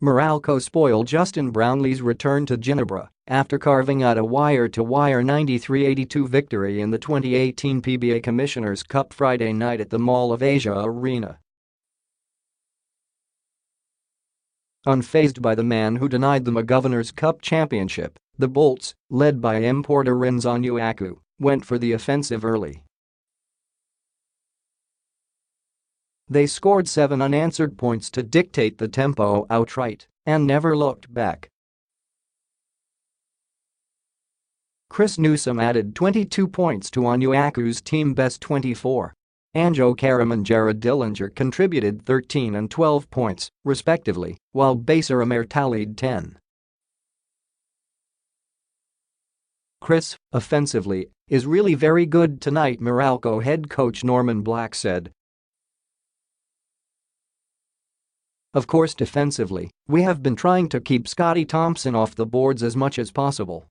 Meralco spoiled Justin Brownlee's return to Ginebra after carving out a wire-to-wire 93-82 victory in the 2018 PBA Commissioners' Cup Friday night at the Mall of Asia Arena. Unfazed by the man who denied them a Governor's Cup championship, the Bolts, led by import Arinze Onuaku, went for the offensive early. They scored 7 unanswered points to dictate the tempo outright and never looked back. Newsome added 22 points to Onuaku's team-best 24. Anjo, Caram and Dillinger contributed 13 and 12 points, respectively, while Baser Amer tallied 10. Chris, offensively, is really very good tonight, Meralco head coach Norman Black said. Of course, defensively, we have been trying to keep Scottie Thompson off the boards as much as possible.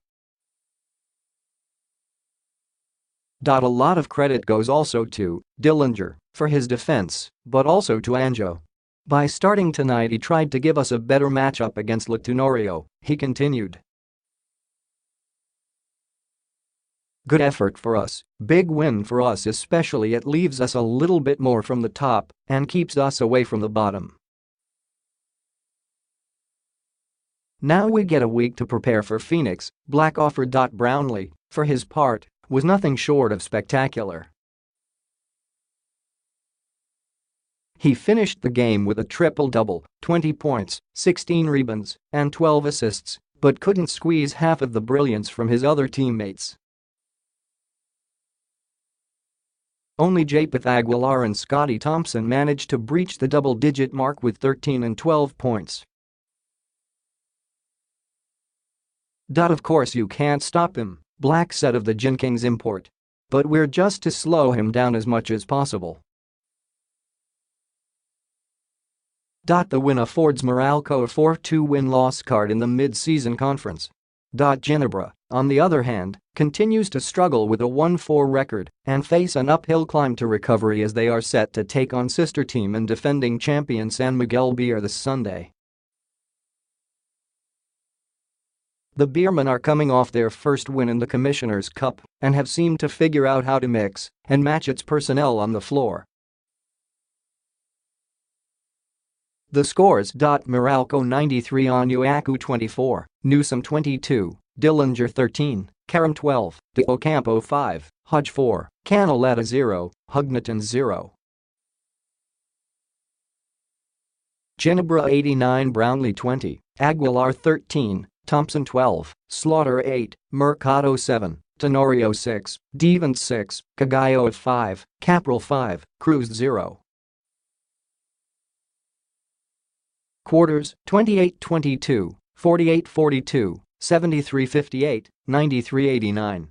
A lot of credit goes also to Dillinger for his defense, but also to Anjo. By starting tonight, he tried to give us a better matchup against Tenorio, he continued. Good effort for us, big win for us, especially it leaves us a little bit more from the top and keeps us away from the bottom. Now we get a week to prepare for Phoenix, Black offered. Brownlee, for his part, was nothing short of spectacular. He finished the game with a triple-double, 20 points, 16 rebounds, and 12 assists, but couldn't squeeze half of the brilliance from his other teammates. Only Japheth Aguilar and Scottie Thompson managed to breach the double-digit mark with 13 and 12 points. Of course you can't stop him, Black said of the Gin Kings import. But we're just to slow him down as much as possible. The win affords Meralco a 4-2 win-loss card in the mid-season conference. Ginebra, on the other hand, continues to struggle with a 1-4 record and face an uphill climb to recovery as they are set to take on sister team and defending champion San Miguel Beer this Sunday. The Beermen are coming off their first win in the Commissioners' Cup and have seemed to figure out how to mix and match its personnel on the floor. The scores: Meralco 93, Onuaku 24, Newsome 22, Dillinger 13, Caram 12, De Ocampo 5, Hodge 4, Canaleta 0, Hugneton 0. Ginebra 89, Brownlee 20, Aguilar 13, Thompson 12, Slaughter 8, Mercado 7, Tenorio 6, Devon 6, Cagallo 5, Capril 5, Cruz 0. Quarters: 28-22, 48-42, 73-58, 93-89.